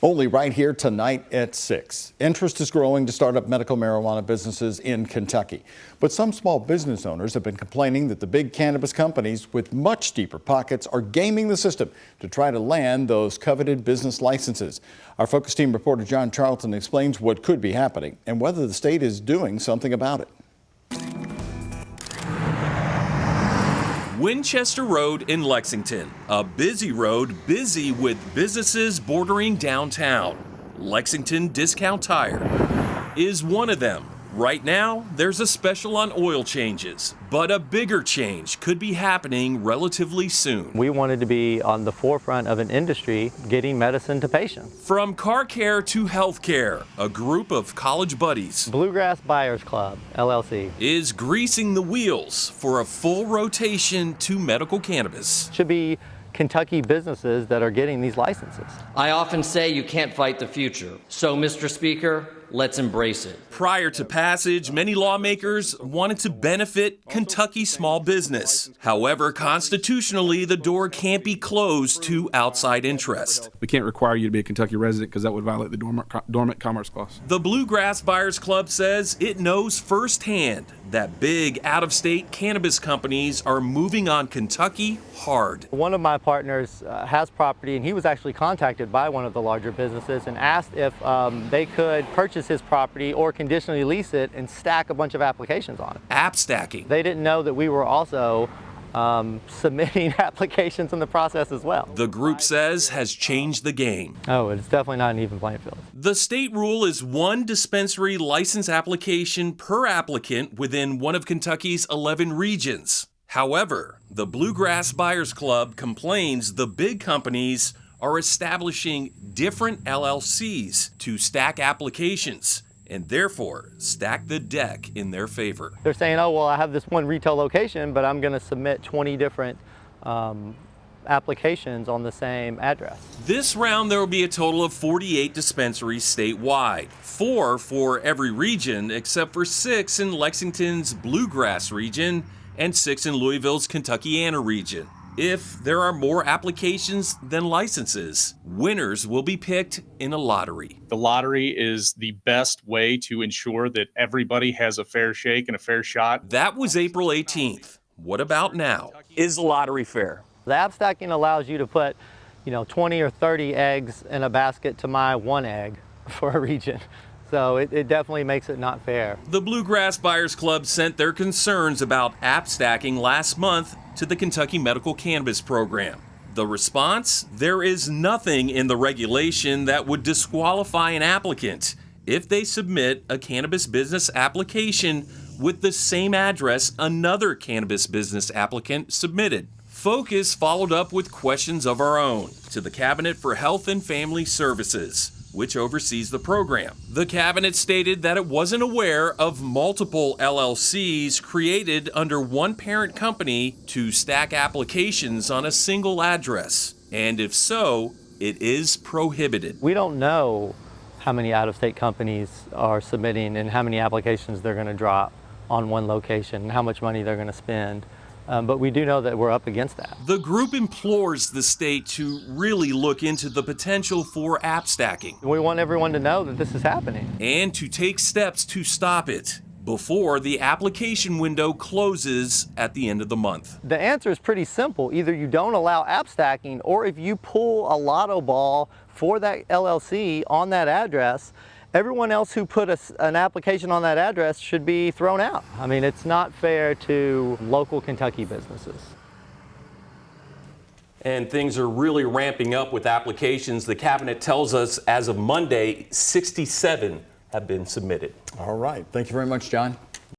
Only right here tonight at 6. Interest is growing to start up medical marijuana businesses in Kentucky. But some small business owners have been complaining that the big cannabis companies with much deeper pockets are gaming the system to try to land those coveted business licenses. Our Focus Team reporter John Charlton explains what could be happening and whether the state is doing something about it. Winchester Road in Lexington, a busy road busy with businesses bordering downtown. Lexington Discount Tire is one of them. Right now, there's a special on oil changes, but a bigger change could be happening relatively soon. We wanted to be on the forefront of an industry getting medicine to patients. From car care to health care, a group of college buddies, Bluegrass Buyers Club, LLC, is greasing the wheels for a full rotation to medical cannabis. Should be Kentucky businesses that are getting these licenses. I often say you can't fight the future. So, Mr. Speaker, let's embrace it. Prior to passage, many lawmakers wanted to benefit Kentucky small business. However, constitutionally, the door can't be closed to outside interest. We can't require you to be a Kentucky resident because that would violate the Dormant Commerce Clause. The Bluegrass Buyers Club says it knows firsthand that big out-of-state cannabis companies are moving on Kentucky hard. One of my partners has property, and he was actually contacted by one of the larger businesses and asked if they could purchase his property or conditionally lease it and stack a bunch of applications on it. App stacking. They didn't know that we were also submitting applications in the process as well. The group says has changed the game. Oh, it's definitely not an even playing field. The state rule is one dispensary license application per applicant within one of Kentucky's 11 regions. However, the Bluegrass Buyers Club complains the big companies are establishing different LLCs to stack applications and therefore stack the deck in their favor. They're saying, oh, well, I have this one retail location, but I'm going to submit 20 different applications on the same address. This round, there will be a total of 48 dispensaries statewide, 4 for every region except for 6 in Lexington's Bluegrass region and 6 in Louisville's Kentuckiana region. If there are more applications than licenses, winners will be picked in a lottery. The lottery is the best way to ensure that everybody has a fair shake and a fair shot. That was April 18th. What about now? Is the lottery fair? The app stacking allows you to put, 20 or 30 eggs in a basket to my 1 egg for a region. So it definitely makes it not fair. The Bluegrass Buyers Club sent their concerns about app stacking last month to the Kentucky Medical Cannabis Program. The response? There is nothing in the regulation that would disqualify an applicant if they submit a cannabis business application with the same address another cannabis business applicant submitted. Focus followed up with questions of our own to the Cabinet for Health and Family Services, which oversees the program. The cabinet stated that it wasn't aware of multiple LLCs created under one parent company to stack applications on a single address. And if so, it is prohibited. We don't know how many out-of-state companies are submitting and how many applications they're going to drop on one location and how much money they're going to spend. But we do know that we're up against that. The group implores the state to really look into the potential for app stacking. We want everyone to know that this is happening. And to take steps to stop it before the application window closes at the end of the month. The answer is pretty simple. Either you don't allow app stacking, or if you pull a lotto ball for that LLC on that address, everyone else who put an application on that address should be thrown out. I mean, it's not fair to local Kentucky businesses. And things are really ramping up with applications. The cabinet tells us as of Monday, 67 have been submitted. All right. Thank you very much, John.